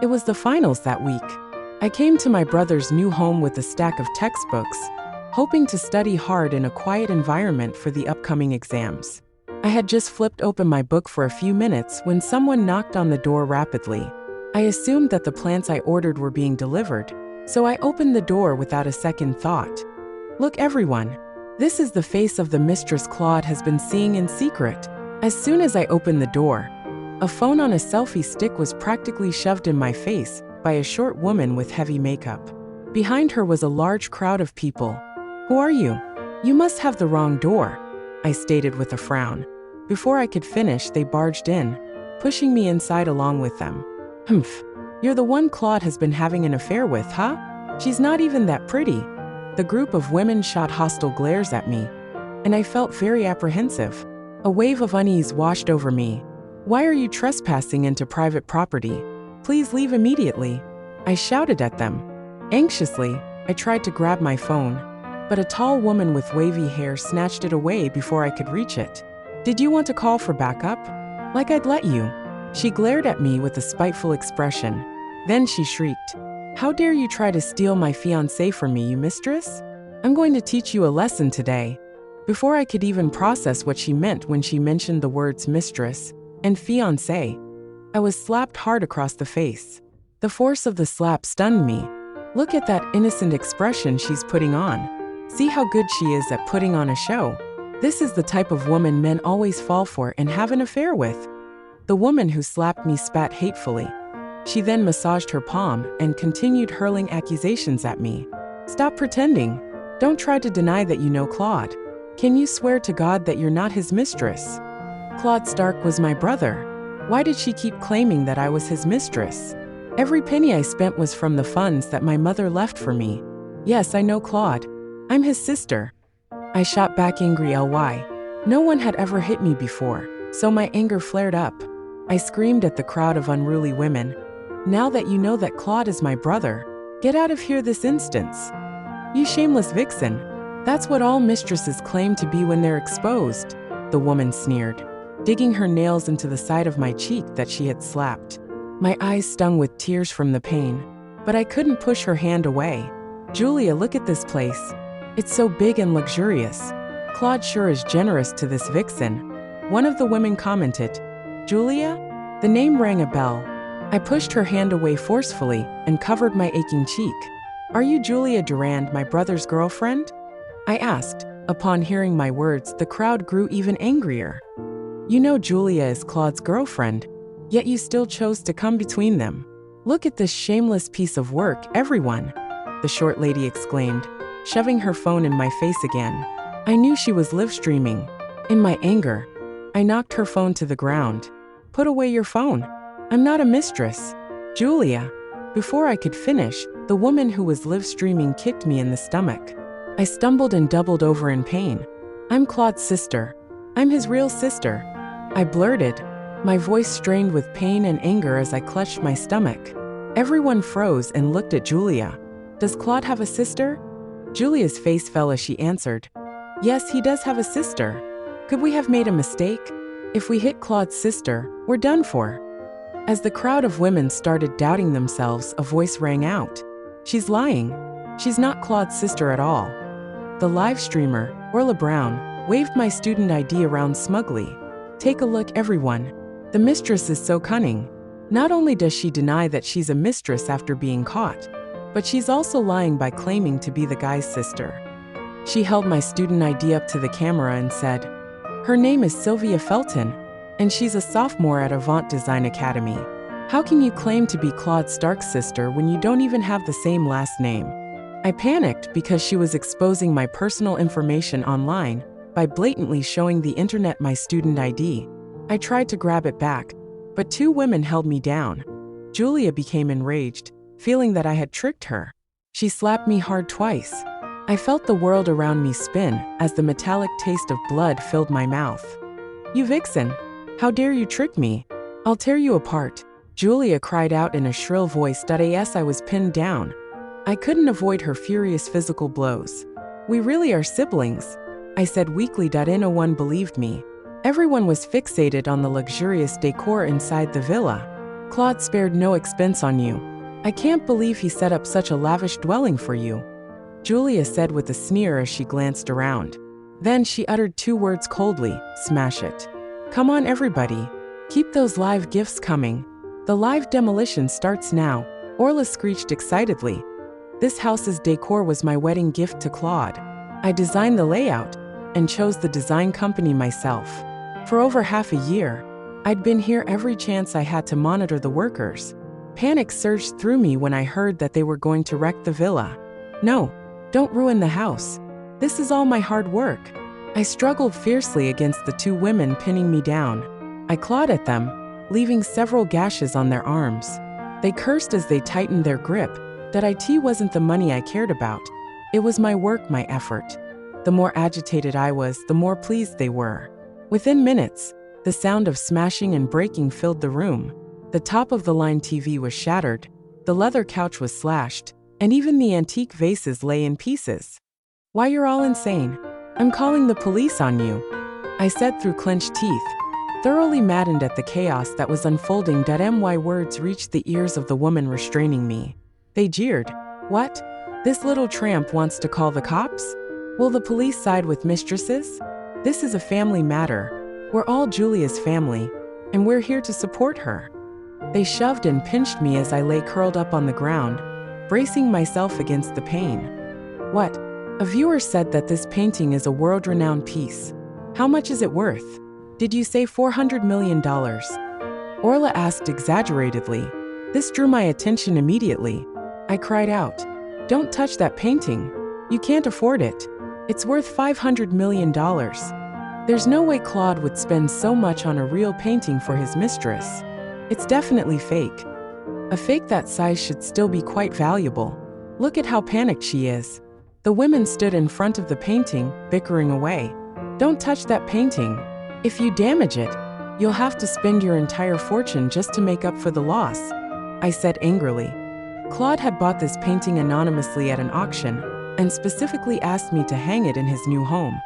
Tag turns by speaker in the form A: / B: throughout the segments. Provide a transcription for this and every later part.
A: It was the finals that week. I came to my brother's new home with a stack of textbooks, hoping to study hard in a quiet environment for the upcoming exams. I had just flipped open my book for a few minutes when someone knocked on the door rapidly. I assumed that the plants I ordered were being delivered, so I opened the door without a second thought. Look, everyone. This is the face of the mistress Claude has been seeing in secret. As soon as I opened the door, a phone on a selfie stick was practically shoved in my face by a short woman with heavy makeup. Behind her was a large crowd of people. "Who are you? You must have the wrong door," I stated with a frown. Before I could finish, they barged in, pushing me inside along with them. "Humph, you're the one Claude has been having an affair with, huh? She's not even that pretty." The group of women shot hostile glares at me, and I felt very apprehensive. A wave of unease washed over me. "Why are you trespassing into private property? Please leave immediately," I shouted at them. Anxiously, I tried to grab my phone, but a tall woman with wavy hair snatched it away before I could reach it. "Did you want to call for backup? Like I'd let you." She glared at me with a spiteful expression. Then she shrieked, "How dare you try to steal my fiancé from me, you mistress? I'm going to teach you a lesson today." Before I could even process what she meant when she mentioned the words mistress and fiancé, I was slapped hard across the face. The force of the slap stunned me. Look at that innocent expression she's putting on. See how good she is at putting on a show. This is the type of woman men always fall for and have an affair with. The woman who slapped me spat hatefully. She then massaged her palm and continued hurling accusations at me. "Stop pretending. Don't try to deny that you know Claude. Can you swear to God that you're not his mistress? Claude Stark was my brother. Why did she keep claiming that I was his mistress? Every penny I spent was from the funds that my mother left for me. Yes, I know Claude. I'm his sister." I shot back angry ly. No one had ever hit me before, so my anger flared up. I screamed at the crowd of unruly women. "Now that you know that Claude is my brother, get out of here this instant. You shameless vixen. That's what all mistresses claim to be when they're exposed," the woman sneered, digging her nails into the side of my cheek that she had slapped. My eyes stung with tears from the pain, but I couldn't push her hand away. "Julia, look at this place. It's so big and luxurious. Claude sure is generous to this vixen," one of the women commented. "Julia?" The name rang a bell. I pushed her hand away forcefully and covered my aching cheek. "Are you Julia Durand, my brother's girlfriend?" I asked. Upon hearing my words, the crowd grew even angrier. "You know Julia is Claude's girlfriend, yet you still chose to come between them. Look at this shameless piece of work, everyone," the short lady exclaimed, shoving her phone in my face again. I knew she was live streaming. In my anger, I knocked her phone to the ground. "Put away your phone. I'm not a mistress." "Julia." Before I could finish, the woman who was live streaming kicked me in the stomach. I stumbled and doubled over in pain. "I'm Claude's sister. I'm his real sister," I blurted, my voice strained with pain and anger as I clutched my stomach. Everyone froze and looked at Julia. "Does Claude have a sister?" Julia's face fell as she answered, "Yes, he does have a sister. Could we have made a mistake? If we hit Claude's sister, we're done for." As the crowd of women started doubting themselves, a voice rang out. "She's lying. She's not Claude's sister at all." The live streamer, Orla Brown, waved my student ID around smugly. "Take a look, everyone. The mistress is so cunning. Not only does she deny that she's a mistress after being caught, but she's also lying by claiming to be the guy's sister." She held my student ID up to the camera and said, "Her name is Sylvia Felton, and she's a sophomore at Avant Design Academy. How can you claim to be Claude Stark's sister when you don't even have the same last name?" I panicked because she was exposing my personal information online by blatantly showing the internet my student ID. I tried to grab it back, but two women held me down. Julia became enraged, feeling that I had tricked her. She slapped me hard twice. I felt the world around me spin as the metallic taste of blood filled my mouth. "You vixen! How dare you trick me? I'll tear you apart," Julia cried out in a shrill voice. As I was pinned down, I couldn't avoid her furious physical blows. "We really are siblings," I said weakly. No one believed me. Everyone was fixated on the luxurious decor inside the villa. Claude spared no expense on you. I can't believe he set up such a lavish dwelling for you," Julia said with a sneer as she glanced around. Then she uttered 2 words coldly, "Smash it. Come on everybody. Keep those live gifts coming. The live demolition starts now," Orla screeched excitedly. "This house's decor was my wedding gift to Claude. I designed the layout and chose the design company myself. For over half a year, I'd been here every chance I had to monitor the workers. Panic surged through me when I heard that they were going to wreck the villa. No, don't ruin the house. This is all my hard work." I struggled fiercely against the 2 women pinning me down. I clawed at them, leaving several gashes on their arms. They cursed as they tightened their grip. That IT wasn't the money I cared about. It was my work, my effort. The more agitated I was, the more pleased they were. Within minutes, the sound of smashing and breaking filled the room. The top-of-the-line TV was shattered, the leather couch was slashed, and even the antique vases lay in pieces. "Why, you're all insane. I'm calling the police on you," I said through clenched teeth, thoroughly maddened at the chaos that was unfolding. My words reached the ears of the woman restraining me. They jeered. "What? This little tramp wants to call the cops? Will the police side with Mistresses? This is a family matter. We're all Julia's family, and we're here to support her." They shoved and pinched me as I lay curled up on the ground, bracing myself against the pain. "What? A viewer said that this painting is a world-renowned piece. How much is it worth? Did you say $400 million? Orla asked exaggeratedly. This drew my attention immediately. I cried out, "Don't touch that painting. You can't afford it. It's worth $500 million. There's no way Claude would spend so much on a real painting for his mistress. It's definitely fake. A fake that size should still be quite valuable. Look at how panicked she is." The women stood in front of the painting, bickering away. "Don't touch that painting. If you damage it, you'll have to spend your entire fortune just to make up for the loss," I said angrily. Claude had bought this painting anonymously at an auction and specifically asked me to hang it in his new home.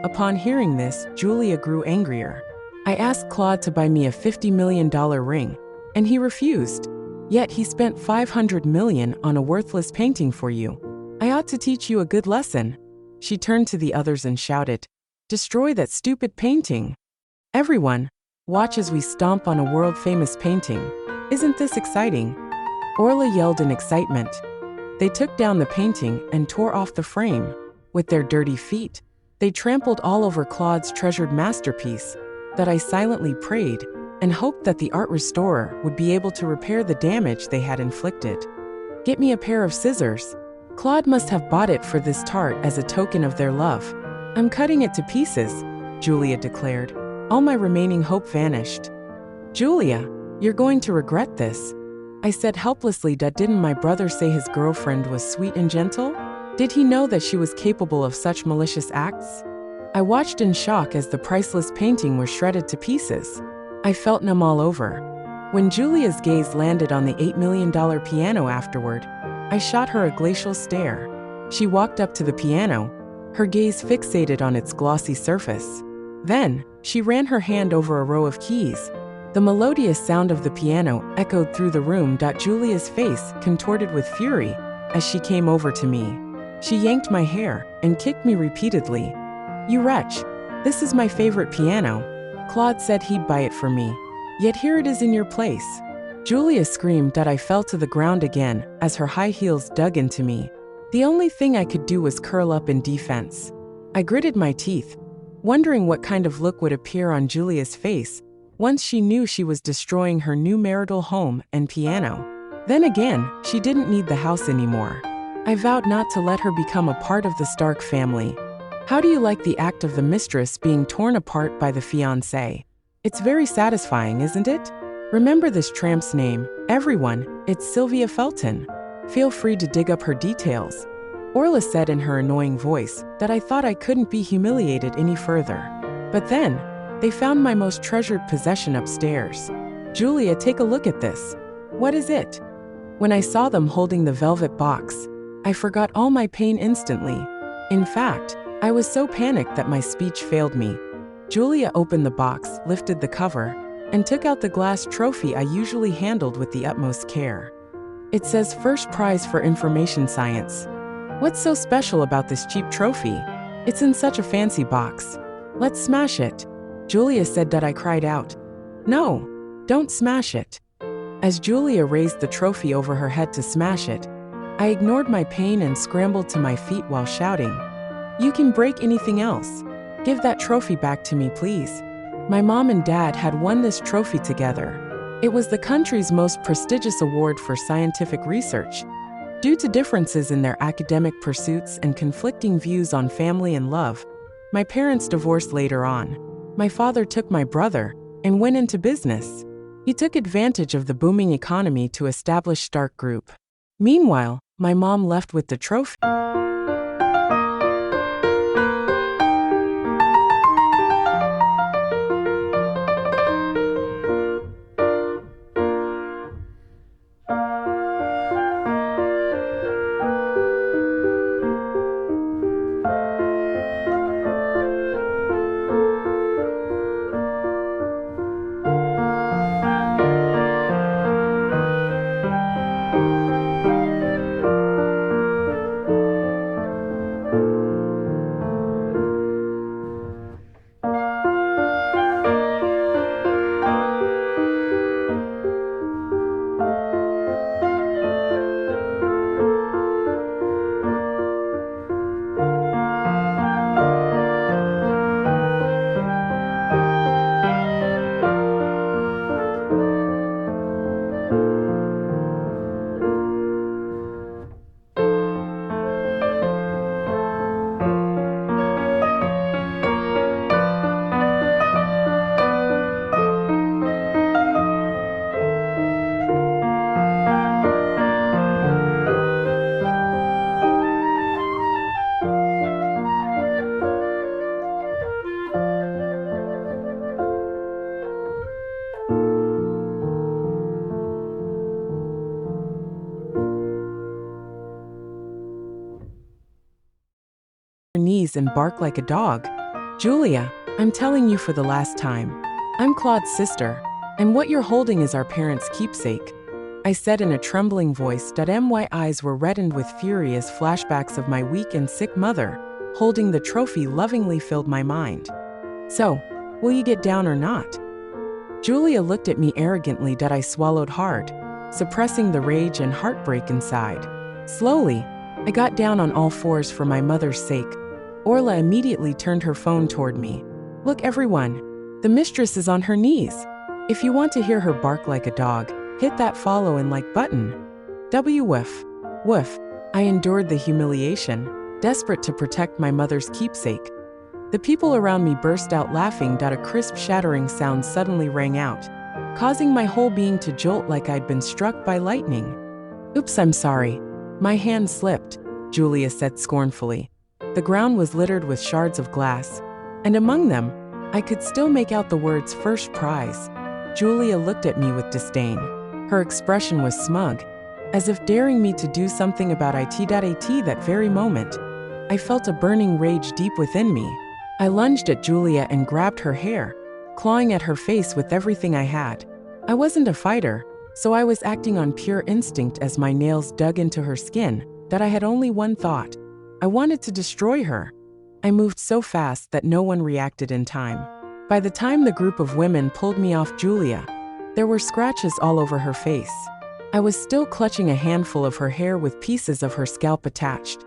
A: Upon hearing this, Julia grew angrier. I asked Claude to buy me a $50 million ring, and he refused. Yet he spent $500 million on a worthless painting for you. I ought to teach you a good lesson. She turned to the others and shouted, "Destroy that stupid painting. Everyone, watch as we stomp on a world-famous painting. Isn't this exciting?" Orla yelled in excitement. They took down the painting and tore off the frame. With their dirty feet, they trampled all over Claude's treasured masterpiece. That I silently prayed and hoped that the art restorer would be able to repair the damage they had inflicted. "Get me a pair of scissors. Claude must have bought it for this tart as a token of their love. I'm cutting it to pieces," Julia declared. All my remaining hope vanished. "Julia, you're going to regret this," I said helplessly. Didn't my brother say his girlfriend was sweet and gentle? Did he know that she was capable of such malicious acts? I watched in shock as the priceless painting was shredded to pieces. I felt numb all over. When Julia's gaze landed on the $8 million piano afterward, I shot her a glacial stare. She walked up to the piano, her gaze fixated on its glossy surface. Then, she ran her hand over a row of keys. The melodious sound of the piano echoed through the room. Julia's face contorted with fury as she came over to me. She yanked my hair and kicked me repeatedly. "You wretch! This is my favorite piano. Claude said he'd buy it for me. Yet here it is in your place." Julia screamed. I fell to the ground again as her high heels dug into me. The only thing I could do was curl up in defense. I gritted my teeth, wondering what kind of look would appear on Julia's face once she knew she was destroying her new marital home and piano. Then again, she didn't need the house anymore. I vowed not to let her become a part of the Stark family. How do you like the act of the mistress being torn apart by the fiancé? It's very satisfying, isn't it? Remember this tramp's name, everyone, it's Sylvia Felton. Feel free to dig up her details. Orla said in her annoying voice that I thought I couldn't be humiliated any further. But then, they found my most treasured possession upstairs. "Julia, take a look at this. What is it?" When I saw them holding the velvet box, I forgot all my pain instantly. In fact, I was so panicked that my speech failed me. Julia opened the box, lifted the cover, and took out the glass trophy I usually handled with the utmost care. It says first prize for information science. What's so special about this cheap trophy? It's in such a fancy box. Let's smash it. Julia said that. I cried out. No, don't smash it. As Julia raised the trophy over her head to smash it, I ignored my pain and scrambled to my feet while shouting, "You can break anything else. Give that trophy back to me, please." My mom and dad had won this trophy together. It was the country's most prestigious award for scientific research. Due to differences in their academic pursuits and conflicting views on family and love, my parents divorced later on. My father took my brother and went into business. He took advantage of the booming economy to establish Stark Group. Meanwhile, my mom left with the trophy. Knees and bark like a dog. Julia, I'm telling you for the last time. I'm Claude's sister, and what you're holding is our parents' keepsake. I said in a trembling voice. My eyes were reddened with fury as flashbacks of my weak and sick mother, holding the trophy lovingly filled my mind. So, will you get down or not? Julia looked at me arrogantly. I swallowed hard, suppressing the rage and heartbreak inside. Slowly, I got down on all fours for my mother's sake. Orla immediately turned her phone toward me. Look everyone, the mistress is on her knees. If you want to hear her bark like a dog, hit that follow and like button. Woof. Woof. I endured the humiliation, desperate to protect my mother's keepsake. The people around me burst out laughing. A crisp shattering sound suddenly rang out, causing my whole being to jolt like I'd been struck by lightning. Oops, I'm sorry. My hand slipped, Julia said scornfully. The ground was littered with shards of glass, and among them, I could still make out the words first prize. Julia looked at me with disdain. Her expression was smug, as if daring me to do something about it. That very moment, I felt a burning rage deep within me. I lunged at Julia and grabbed her hair, clawing at her face with everything I had. I wasn't a fighter, so I was acting on pure instinct as my nails dug into her skin. I had only one thought. I wanted to destroy her. I moved so fast that no one reacted in time. By the time the group of women pulled me off Julia, there were scratches all over her face. I was still clutching a handful of her hair with pieces of her scalp attached.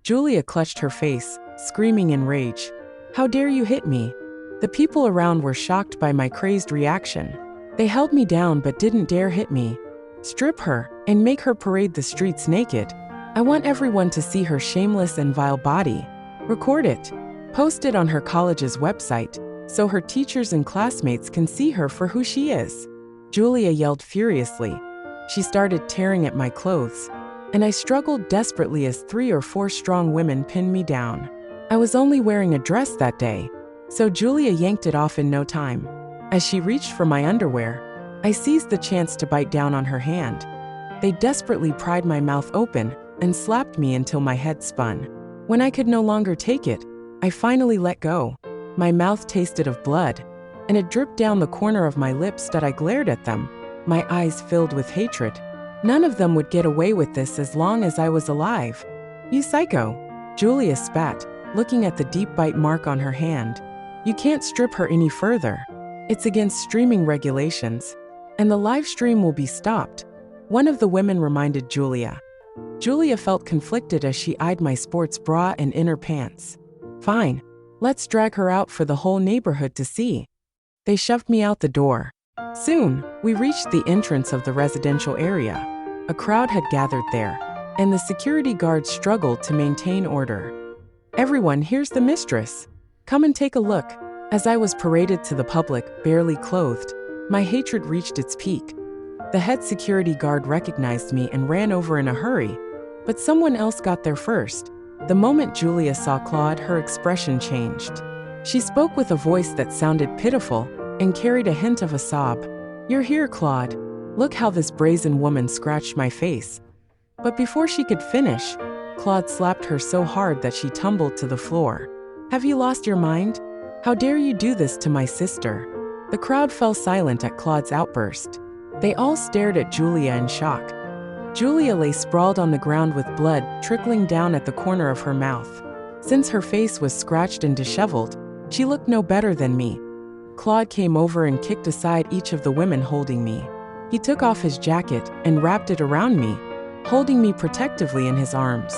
A: Julia clutched her face, screaming in rage. How dare you hit me? The people around were shocked by my crazed reaction. They held me down but didn't dare hit me. Strip her and make her parade the streets naked. I want everyone to see her shameless and vile body. Record it. Post it on her college's website, so her teachers and classmates can see her for who she is. Julia yelled furiously. She started tearing at my clothes, and I struggled desperately as 3 or 4 strong women pinned me down. I was only wearing a dress that day, so Julia yanked it off in no time. As she reached for my underwear, I seized the chance to bite down on her hand. They desperately pried my mouth open and slapped me until my head spun. When I could no longer take it, I finally let go. My mouth tasted of blood. and it dripped down the corner of my lips that I glared at them, my eyes filled with hatred. None of them would get away with this as long as I was alive. You psycho, Julia spat, looking at the deep bite mark on her hand. You can't strip her any further. It's against streaming regulations, and the live stream will be stopped, one of the women reminded Julia. Julia felt conflicted as she eyed my sports bra and inner pants. Fine, let's drag her out for the whole neighborhood to see. They shoved me out the door. Soon, we reached the entrance of the residential area. A crowd had gathered there, and the security guards struggled to maintain order. Everyone, here's the mistress. Come and take a look. As I was paraded to the public, barely clothed, my hatred reached its peak. The head security guard recognized me and ran over in a hurry, but someone else got there first. The moment Julia saw Claude, her expression changed. She spoke with a voice that sounded pitiful and carried a hint of a sob. You're here, Claude. Look how this brazen woman scratched my face. But before she could finish, Claude slapped her so hard that she tumbled to the floor. Have you lost your mind? How dare you do this to my sister? The crowd fell silent at Claude's outburst. They all stared at Julia in shock. Julia lay sprawled on the ground with blood trickling down at the corner of her mouth. Since her face was scratched and disheveled, she looked no better than me. Claude came over and kicked aside each of the women holding me. He took off his jacket and wrapped it around me, holding me protectively in his arms.